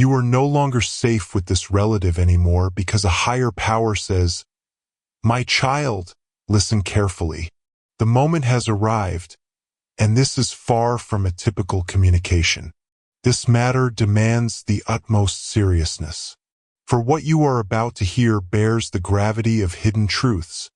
You are no longer safe with this relative anymore because a higher power says, "My child, listen carefully. The moment has arrived, and this is far from a typical communication. This matter demands the utmost seriousness. For what you are about to hear bears the gravity of hidden truths,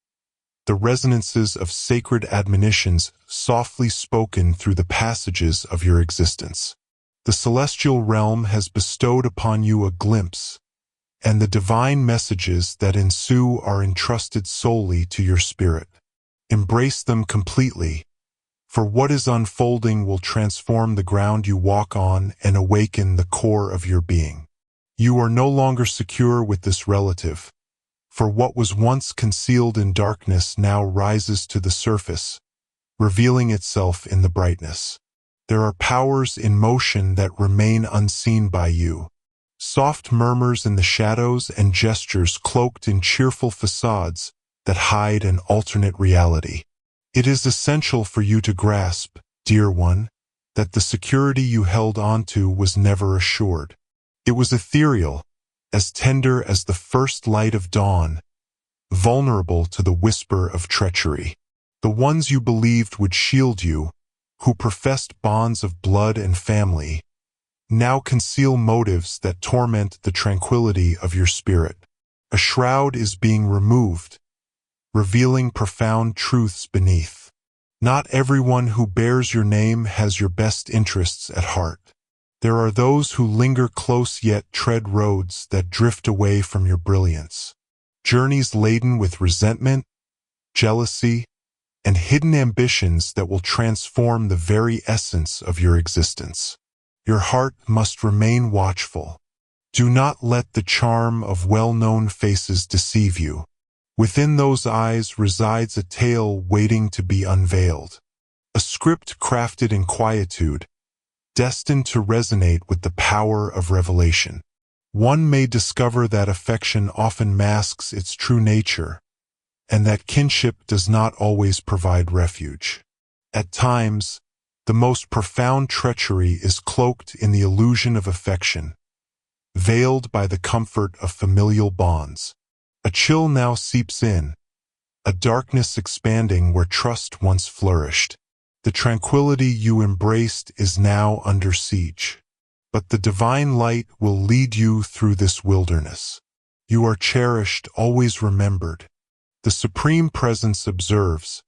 the resonances of sacred admonitions softly spoken through the passages of your existence. The celestial realm has bestowed upon you a glimpse, and the divine messages that ensue are entrusted solely to your spirit. Embrace them completely, for what is unfolding will transform the ground you walk on and awaken the core of your being. You are no longer secure with this relative, for what was once concealed in darkness now rises to the surface, revealing itself in the brightness. There are powers in motion that remain unseen by you, soft murmurs in the shadows and gestures cloaked in cheerful facades that hide an alternate reality. It is essential for you to grasp, dear one, that the security you held onto was never assured. It was ethereal, as tender as the first light of dawn, vulnerable to the whisper of treachery. The ones you believed would shield you, who professed bonds of blood and family, now conceal motives that torment the tranquility of your spirit. A shroud is being removed, revealing profound truths beneath. Not everyone who bears your name has your best interests at heart. There are those who linger close yet tread roads that drift away from your brilliance. Journeys laden with resentment, jealousy, and hidden ambitions that will transform the very essence of your existence. Your heart must remain watchful. Do not let the charm of well-known faces deceive you. Within those eyes resides a tale waiting to be unveiled, a script crafted in quietude, destined to resonate with the power of revelation. One may discover that affection often masks its true nature, and that kinship does not always provide refuge. At times, the most profound treachery is cloaked in the illusion of affection, veiled by the comfort of familial bonds. A chill now seeps in, a darkness expanding where trust once flourished. The tranquility you embraced is now under siege. But the divine light will lead you through this wilderness. You are cherished, always remembered. The Supreme Presence observes,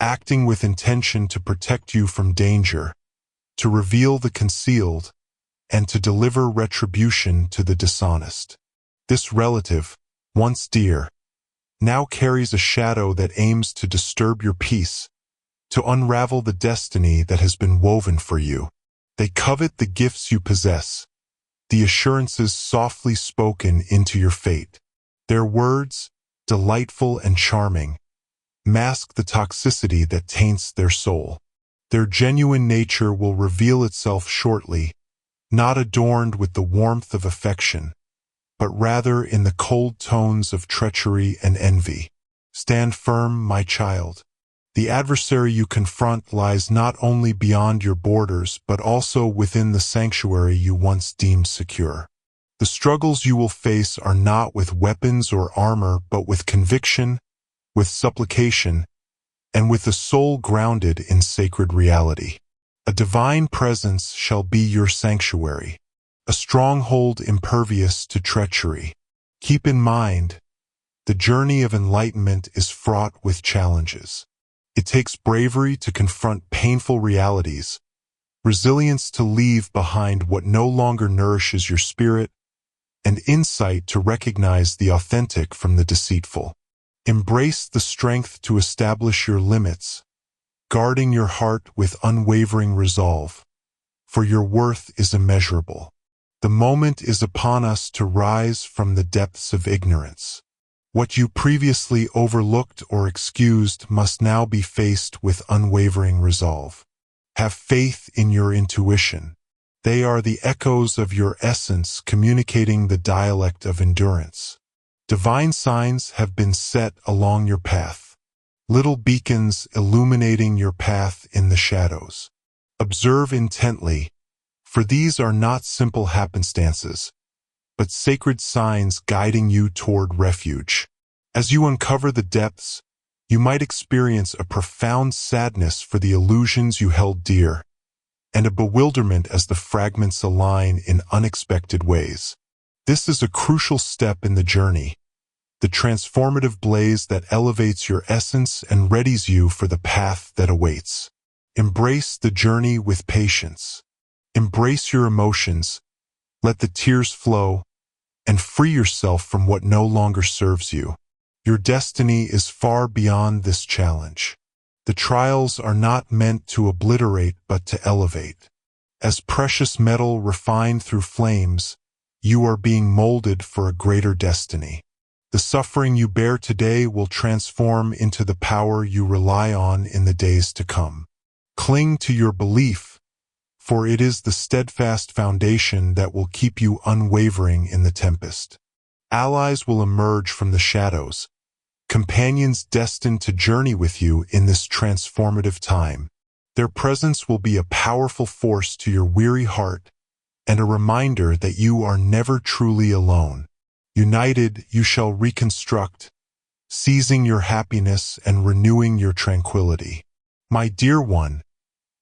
acting with intention to protect you from danger, to reveal the concealed, and to deliver retribution to the dishonest. This relative, once dear, now carries a shadow that aims to disturb your peace, to unravel the destiny that has been woven for you. They covet the gifts you possess, the assurances softly spoken into your fate. Their words, delightful and charming, mask the toxicity that taints their soul. Their genuine nature will reveal itself shortly, not adorned with the warmth of affection, but rather in the cold tones of treachery and envy. Stand firm, my child. The adversary you confront lies not only beyond your borders, but also within the sanctuary you once deemed secure. The struggles you will face are not with weapons or armor, but with conviction, with supplication, and with a soul grounded in sacred reality. A divine presence shall be your sanctuary, a stronghold impervious to treachery. Keep in mind, the journey of enlightenment is fraught with challenges. It takes bravery to confront painful realities, resilience to leave behind what no longer nourishes your spirit, and insight to recognize the authentic from the deceitful. Embrace the strength to establish your limits, guarding your heart with unwavering resolve, for your worth is immeasurable. The moment is upon us to rise from the depths of ignorance. What you previously overlooked or excused must now be faced with unwavering resolve. Have faith in your intuition. They are the echoes of your essence communicating the dialect of endurance. Divine signs have been set along your path, little beacons illuminating your path in the shadows. Observe intently, For these are not simple happenstances, but sacred signs guiding you toward refuge. As you uncover the depths, you might experience a profound sadness for the illusions you held dear, and a bewilderment as the fragments align in unexpected ways. This is a crucial step in the journey, the transformative blaze that elevates your essence and readies you for the path that awaits. Embrace the journey with patience. Embrace your emotions, let the tears flow, and free yourself from what no longer serves you. Your destiny is far beyond this challenge. The trials are not meant to obliterate but to elevate. As precious metal refined through flames, you are being molded for a greater destiny. The suffering you bear today will transform into the power you rely on in the days to come. Cling to your belief, for it is the steadfast foundation that will keep you unwavering in the tempest. Allies will emerge from the shadows, companions destined to journey with you in this transformative time. Their presence will be a powerful force to your weary heart and a reminder that you are never truly alone. United, you shall reconstruct, seizing your happiness and renewing your tranquility. My dear one,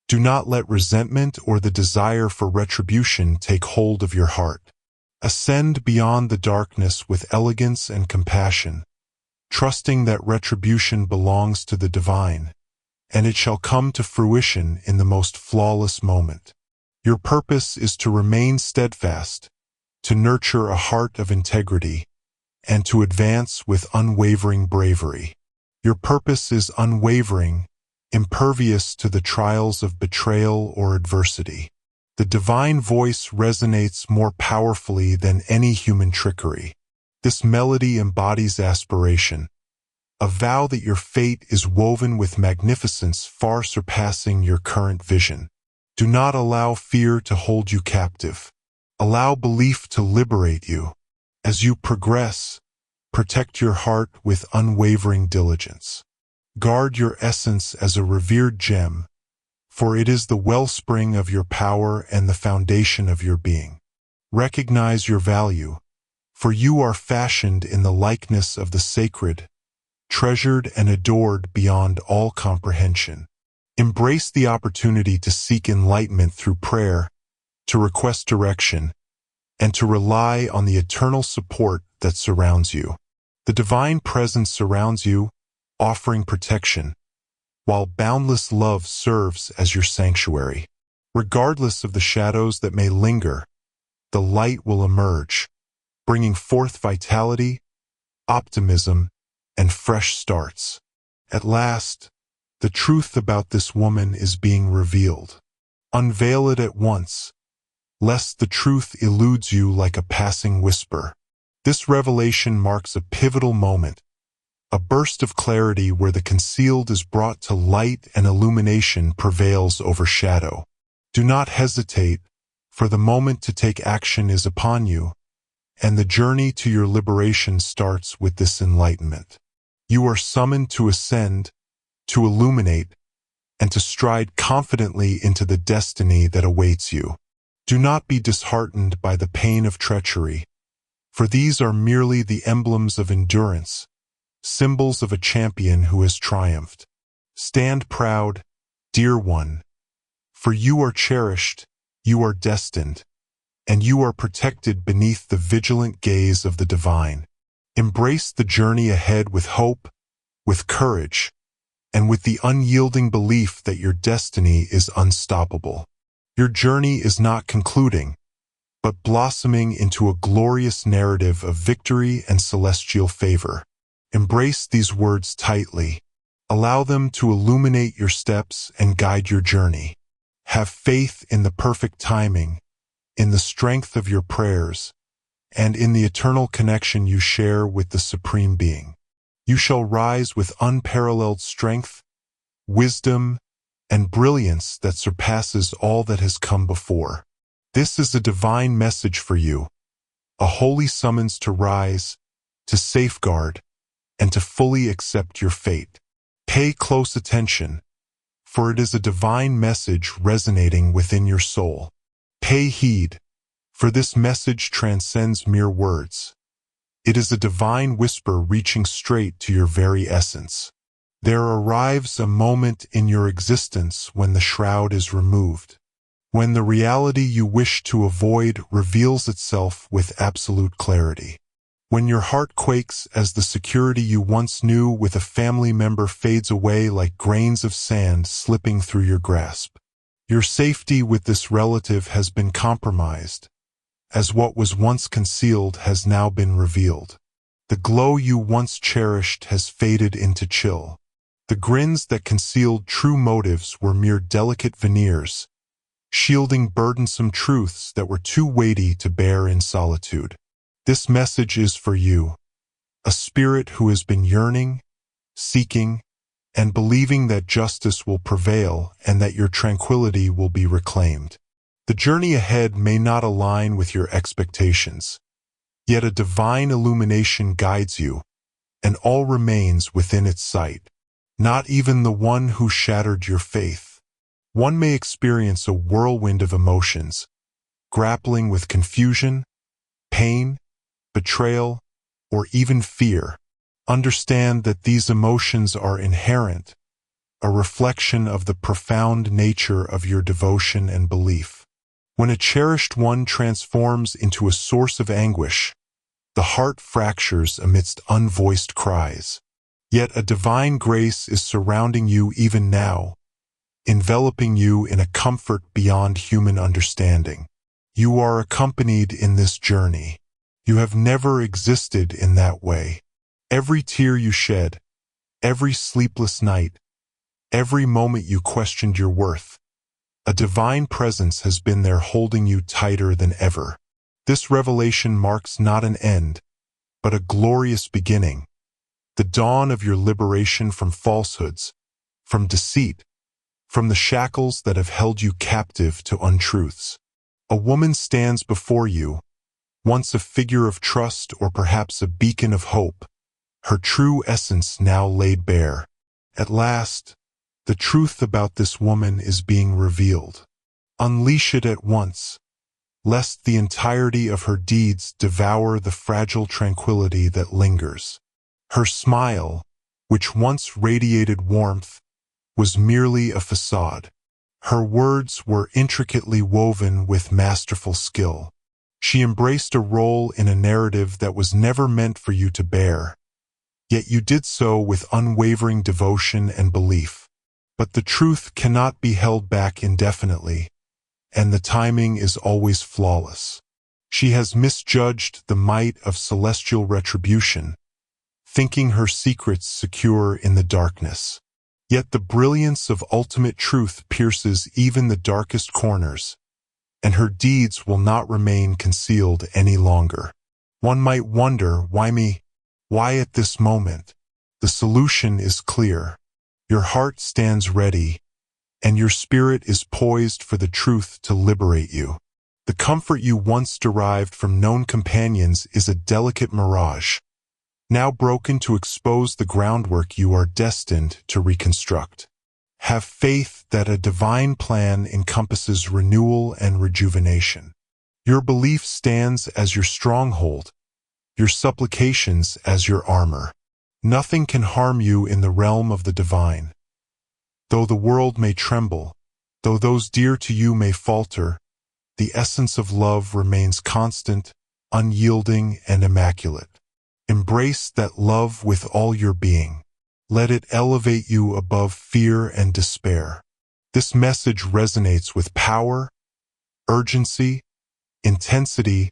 do not let resentment or the desire for retribution take hold of your heart. Ascend beyond the darkness with elegance and compassion, trusting that retribution belongs to the divine, and it shall come to fruition in the most flawless moment. Your purpose is to remain steadfast, to nurture a heart of integrity, and to advance with unwavering bravery. Your purpose is unwavering, impervious to the trials of betrayal or adversity. The divine voice resonates more powerfully than any human trickery. This melody embodies aspiration, a vow that your fate is woven with magnificence far surpassing your current vision. Do not allow fear to hold you captive. Allow belief to liberate you. As you progress, protect your heart with unwavering diligence. Guard your essence as a revered gem, for it is the wellspring of your power and the foundation of your being. Recognize your value, for you are fashioned in the likeness of the sacred, treasured and adored beyond all comprehension. Embrace the opportunity to seek enlightenment through prayer, to request direction, and to rely on the eternal support that surrounds you. The divine presence surrounds you, offering protection, while boundless love serves as your sanctuary. Regardless of the shadows that may linger, the light will emerge, bringing forth vitality, optimism, and fresh starts. At last, the truth about this woman is being revealed. Unveil it at once, lest the truth eludes you like a passing whisper. This revelation marks a pivotal moment, a burst of clarity where the concealed is brought to light and illumination prevails over shadow. Do not hesitate, for the moment to take action is upon you, and the journey to your liberation starts with this enlightenment. You are summoned to ascend, to illuminate, and to stride confidently into the destiny that awaits you. Do not be disheartened by the pain of treachery, for these are merely the emblems of endurance, symbols of a champion who has triumphed. Stand proud, dear one, for you are cherished, you are destined, and you are protected beneath the vigilant gaze of the divine. Embrace the journey ahead with hope, with courage, and with the unyielding belief that your destiny is unstoppable. Your journey is not concluding, but blossoming into a glorious narrative of victory and celestial favor. Embrace these words tightly. Allow them to illuminate your steps and guide your journey. Have faith in the perfect timing, in the strength of your prayers, and in the eternal connection you share with the Supreme Being. You shall rise with unparalleled strength, wisdom, and brilliance that surpasses all that has come before. This is a divine message for you, a holy summons to rise, to safeguard, and to fully accept your fate. Pay close attention, for it is a divine message resonating within your soul. Pay heed, for this message transcends mere words. It is a divine whisper reaching straight to your very essence. There arrives a moment in your existence when the shroud is removed, when the reality you wish to avoid reveals itself with absolute clarity. When your heart quakes as the security you once knew with a family member fades away like grains of sand slipping through your grasp. Your safety with this relative has been compromised, as what was once concealed has now been revealed. The glow you once cherished has faded into chill. The grins that concealed true motives were mere delicate veneers, shielding burdensome truths that were too weighty to bear in solitude. This message is for you, a spirit who has been yearning, seeking, and believing that justice will prevail and that your tranquility will be reclaimed. The journey ahead may not align with your expectations, yet a divine illumination guides you, and all remains within its sight. Not even the one who shattered your faith. One may experience a whirlwind of emotions, grappling with confusion, pain, betrayal, or even fear. Understand that these emotions are inherent, a reflection of the profound nature of your devotion and belief. When a cherished one transforms into a source of anguish, the heart fractures amidst unvoiced cries. Yet a divine grace is surrounding you even now, enveloping you in a comfort beyond human understanding. You are accompanied in this journey. You have never existed in that way. Every tear you shed, every sleepless night, every moment you questioned your worth, a divine presence has been there holding you tighter than ever. This revelation marks not an end, but a glorious beginning, the dawn of your liberation from falsehoods, from deceit, from the shackles that have held you captive to untruths. A woman stands before you, once a figure of trust or perhaps a beacon of hope, her true essence now laid bare. At last, the truth about this woman is being revealed. Unleash it at once, lest the entirety of her deeds devour the fragile tranquility that lingers. Her smile, which once radiated warmth, was merely a facade. Her words were intricately woven with masterful skill. She embraced a role in a narrative that was never meant for you to bear, yet you did so with unwavering devotion and belief. But the truth cannot be held back indefinitely, and the timing is always flawless. She has misjudged the might of celestial retribution, thinking her secrets secure in the darkness. Yet the brilliance of ultimate truth pierces even the darkest corners, and her deeds will not remain concealed any longer. One might wonder, why me? Why at this moment? The solution is clear. Your heart stands ready, and your spirit is poised for the truth to liberate you. The comfort you once derived from known companions is a delicate mirage, now broken to expose the groundwork you are destined to reconstruct. Have faith that a divine plan encompasses renewal and rejuvenation. Your belief stands as your stronghold, your supplications as your armor. Nothing can harm you in the realm of the divine. Though the world may tremble, though those dear to you may falter, the essence of love remains constant, unyielding, and immaculate. Embrace that love with all your being. Let it elevate you above fear and despair. This message resonates with power, urgency, intensity,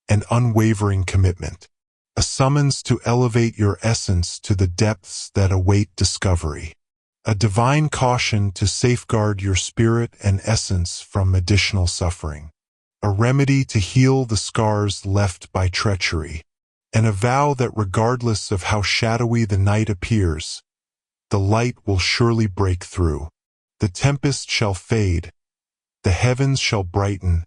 and unwavering commitment. A summons to elevate your essence to the depths that await discovery. A divine caution to safeguard your spirit and essence from additional suffering. A remedy to heal the scars left by treachery. And a vow that regardless of how shadowy the night appears, the light will surely break through. The tempest shall fade, the heavens shall brighten,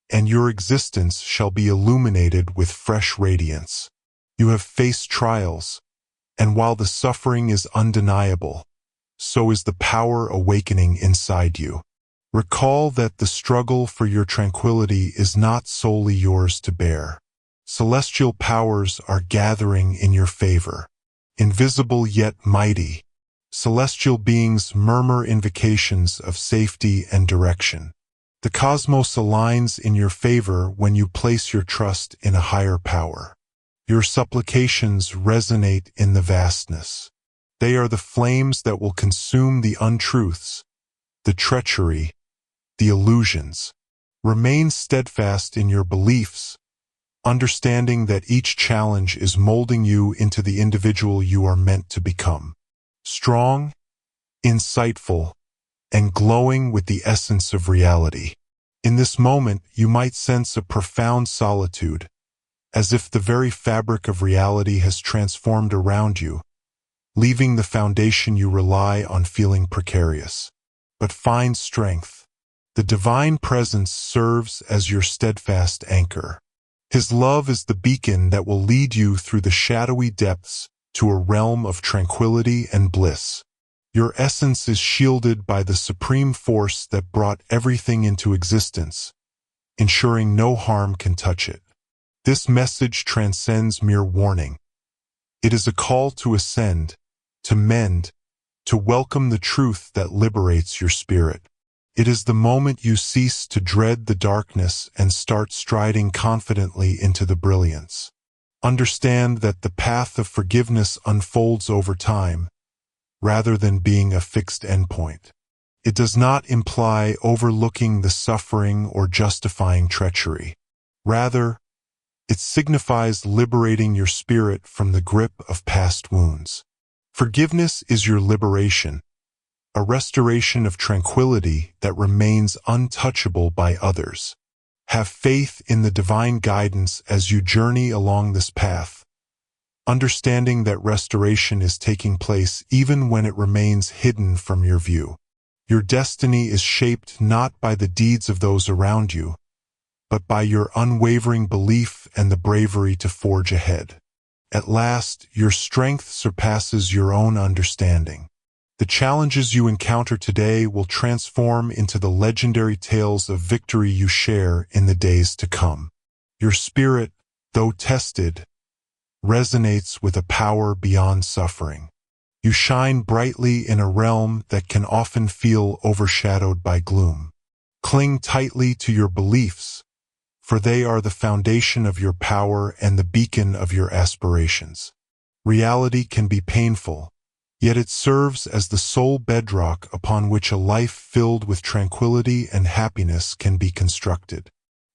and your existence shall be illuminated with fresh radiance. You have faced trials, and while the suffering is undeniable, so is the power awakening inside you. Recall that the struggle for your tranquility is not solely yours to bear. Celestial powers are gathering in your favor. Invisible yet mighty, celestial beings murmur invocations of safety and direction. The cosmos aligns in your favor when you place your trust in a higher power. Your supplications resonate in the vastness. They are the flames that will consume the untruths, the treachery, the illusions. Remain steadfast in your beliefs, understanding that each challenge is molding you into the individual you are meant to become. Strong, insightful, and glowing with the essence of reality. In this moment, you might sense a profound solitude, as if the very fabric of reality has transformed around you, leaving the foundation you rely on feeling precarious. But find strength. The divine presence serves as your steadfast anchor. His love is the beacon that will lead you through the shadowy depths to a realm of tranquility and bliss. Your essence is shielded by the supreme force that brought everything into existence, ensuring no harm can touch it. This message transcends mere warning. It is a call to ascend, to mend, to welcome the truth that liberates your spirit. It is the moment you cease to dread the darkness and start striding confidently into the brilliance. Understand that the path of forgiveness unfolds over time, rather than being a fixed endpoint. It does not imply overlooking the suffering or justifying treachery. Rather, it signifies liberating your spirit from the grip of past wounds. Forgiveness is your liberation, a restoration of tranquility that remains untouchable by others. Have faith in the divine guidance as you journey along this path, understanding that restoration is taking place even when it remains hidden from your view. Your destiny is shaped not by the deeds of those around you, but by your unwavering belief and the bravery to forge ahead. At last, your strength surpasses your own understanding. The challenges you encounter today will transform into the legendary tales of victory you share in the days to come. Your spirit, though tested, resonates with a power beyond suffering. You shine brightly in a realm that can often feel overshadowed by gloom. Cling tightly to your beliefs, for they are the foundation of your power and the beacon of your aspirations. Reality can be painful, yet it serves as the sole bedrock upon which a life filled with tranquility and happiness can be constructed.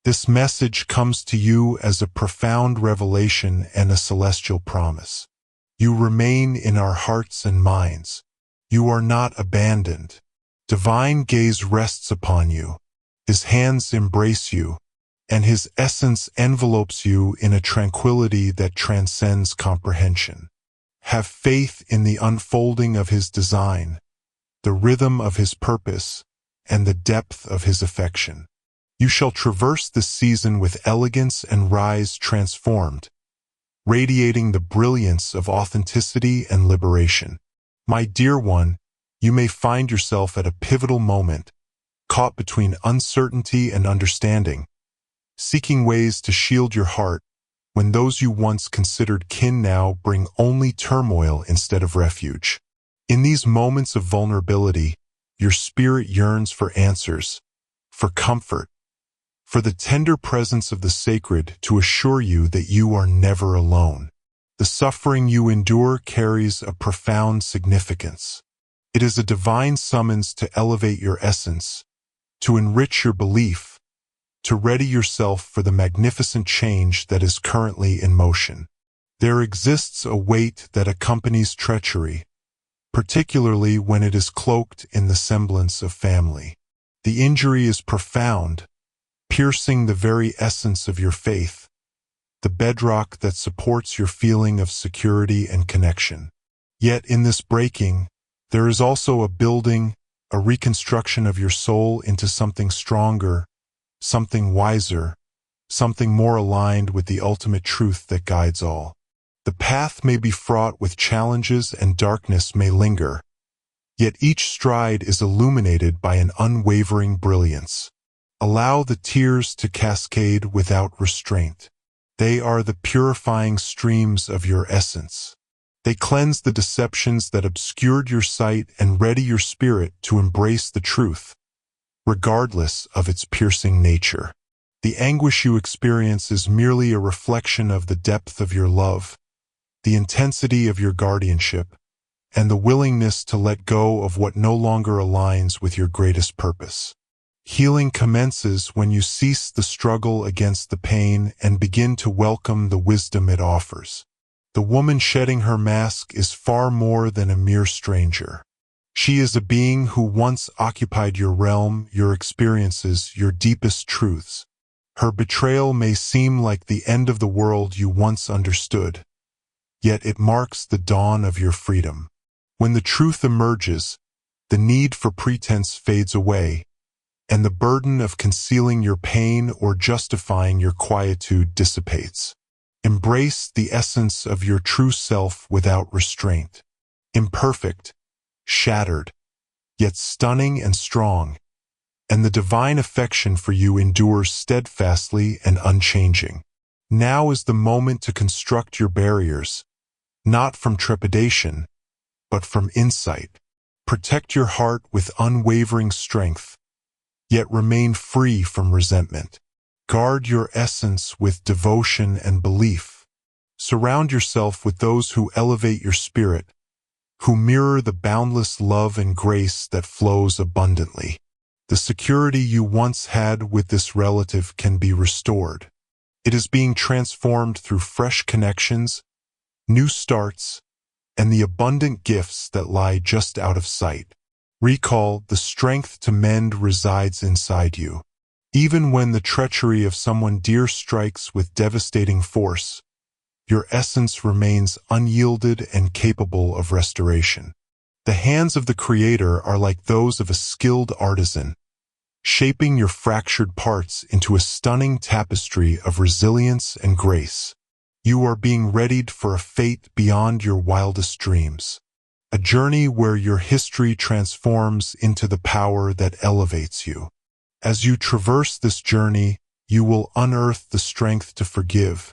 This message comes to you as a profound revelation and a celestial promise. You remain in our hearts and minds. You are not abandoned. Divine gaze rests upon you. His hands embrace you, and his essence envelopes you in a tranquility that transcends comprehension. Have faith in the unfolding of his design, the rhythm of his purpose, and the depth of his affection. You shall traverse this season with elegance and rise transformed, radiating the brilliance of authenticity and liberation. My dear one, you may find yourself at a pivotal moment, caught between uncertainty and understanding, seeking ways to shield your heart when those you once considered kin now bring only turmoil instead of refuge. In these moments of vulnerability, your spirit yearns for answers, for comfort, for the tender presence of the sacred to assure you that you are never alone. The suffering you endure carries a profound significance. It is a divine summons to elevate your essence, to enrich your belief, to ready yourself for the magnificent change that is currently in motion. There exists a weight that accompanies treachery, particularly when it is cloaked in the semblance of family. The injury is profound, piercing the very essence of your faith, the bedrock that supports your feeling of security and connection. Yet in this breaking, there is also a building, a reconstruction of your soul into something stronger, something wiser, something more aligned with the ultimate truth that guides all. The path may be fraught with challenges and darkness may linger, yet each stride is illuminated by an unwavering brilliance. Allow the tears to cascade without restraint. They are the purifying streams of your essence. They cleanse the deceptions that obscured your sight and ready your spirit to embrace the truth, regardless of its piercing nature. The anguish you experience is merely a reflection of the depth of your love, the intensity of your guardianship, and the willingness to let go of what no longer aligns with your greatest purpose. Healing commences when you cease the struggle against the pain and begin to welcome the wisdom it offers. The woman shedding her mask is far more than a mere stranger. She is a being who once occupied your realm, your experiences, your deepest truths. Her betrayal may seem like the end of the world you once understood, yet it marks the dawn of your freedom. When the truth emerges, the need for pretense fades away, and the burden of concealing your pain or justifying your quietude dissipates. Embrace the essence of your true self without restraint. Imperfect, shattered, yet stunning and strong, and the divine affection for you endures steadfastly and unchanging. Now is the moment to construct your barriers, not from trepidation, but from insight. Protect your heart with unwavering strength, yet remain free from resentment. Guard your essence with devotion and belief. Surround yourself with those who elevate your spirit, who mirror the boundless love and grace that flows abundantly. The security you once had with this relative can be restored. It is being transformed through fresh connections, new starts, and the abundant gifts that lie just out of sight. Recall, the strength to mend resides inside you. Even when the treachery of someone dear strikes with devastating force, your essence remains unyielded and capable of restoration. The hands of the Creator are like those of a skilled artisan, shaping your fractured parts into a stunning tapestry of resilience and grace. You are being readied for a fate beyond your wildest dreams. A journey where your history transforms into the power that elevates you. As you traverse this journey, you will unearth the strength to forgive,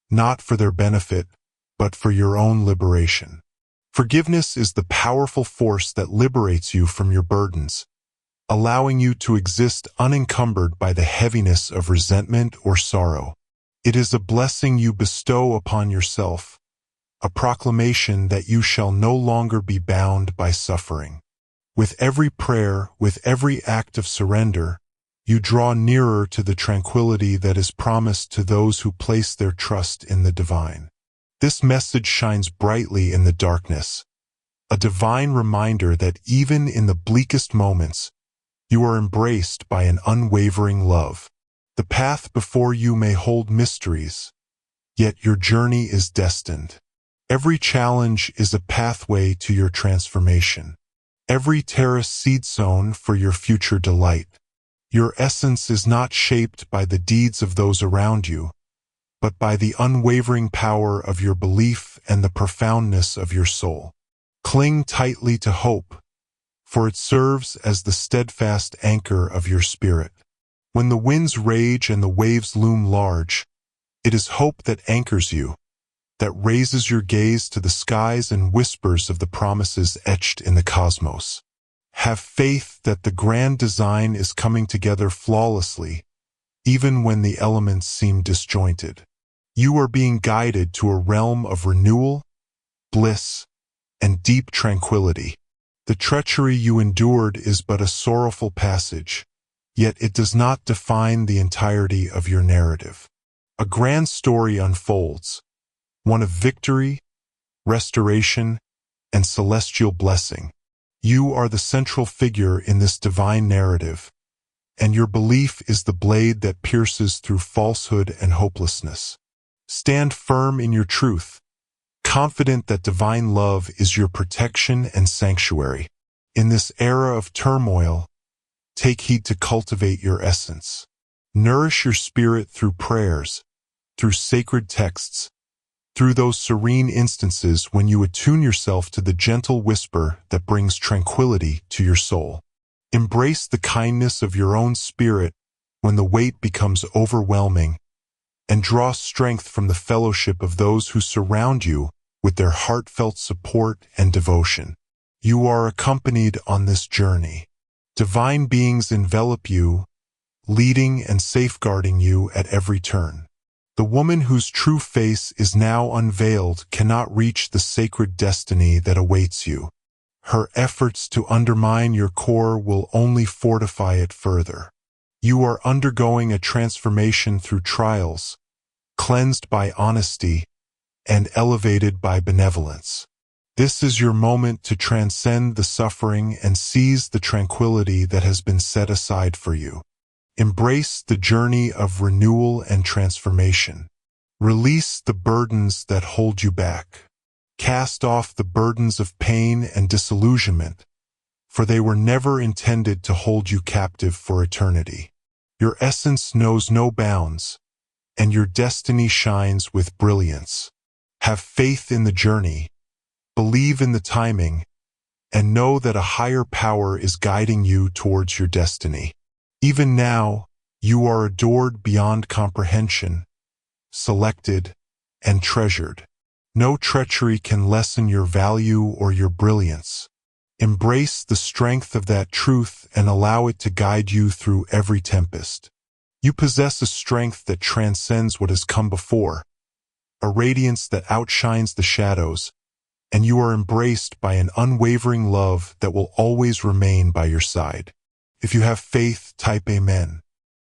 not for their benefit, but for your own liberation. Forgiveness is the powerful force that liberates you from your burdens, allowing you to exist unencumbered by the heaviness of resentment or sorrow. It is a blessing you bestow upon yourself, a proclamation that you shall no longer be bound by suffering. With every prayer, with every act of surrender, you draw nearer to the tranquility that is promised to those who place their trust in the divine. This message shines brightly in the darkness, a divine reminder that even in the bleakest moments, you are embraced by an unwavering love. The path before you may hold mysteries, yet your journey is destined. Every challenge is a pathway to your transformation. Every terrace seed sown for your future delight. Your essence is not shaped by the deeds of those around you, but by the unwavering power of your belief and the profoundness of your soul. Cling tightly to hope, for it serves as the steadfast anchor of your spirit. When the winds rage and the waves loom large, it is hope that anchors you, that raises your gaze to the skies and whispers of the promises etched in the cosmos. Have faith that the grand design is coming together flawlessly, even when the elements seem disjointed. You are being guided to a realm of renewal, bliss, and deep tranquility. The treachery you endured is but a sorrowful passage, yet it does not define the entirety of your narrative. A grand story unfolds, one of victory, restoration, and celestial blessing. You are the central figure in this divine narrative, and your belief is the blade that pierces through falsehood and hopelessness. Stand firm in your truth, confident that divine love is your protection and sanctuary. In this era of turmoil, take heed to cultivate your essence. Nourish your spirit through prayers, through sacred texts, through those serene instances when you attune yourself to the gentle whisper that brings tranquility to your soul. Embrace the kindness of your own spirit when the weight becomes overwhelming, and draw strength from the fellowship of those who surround you with their heartfelt support and devotion. You are accompanied on this journey. Divine beings envelop you, leading and safeguarding you at every turn. The woman whose true face is now unveiled cannot reach the sacred destiny that awaits you. Her efforts to undermine your core will only fortify it further. You are undergoing a transformation through trials, cleansed by honesty and elevated by benevolence. This is your moment to transcend the suffering and seize the tranquility that has been set aside for you. Embrace the journey of renewal and transformation. Release the burdens that hold you back. Cast off the burdens of pain and disillusionment, for they were never intended to hold you captive for eternity. Your essence knows no bounds, and your destiny shines with brilliance. Have faith in the journey, believe in the timing, and know that a higher power is guiding you towards your destiny. Even now, you are adored beyond comprehension, selected, and treasured. No treachery can lessen your value or your brilliance. Embrace the strength of that truth and allow it to guide you through every tempest. You possess a strength that transcends what has come before, a radiance that outshines the shadows, and you are embraced by an unwavering love that will always remain by your side. If you have faith, type Amen.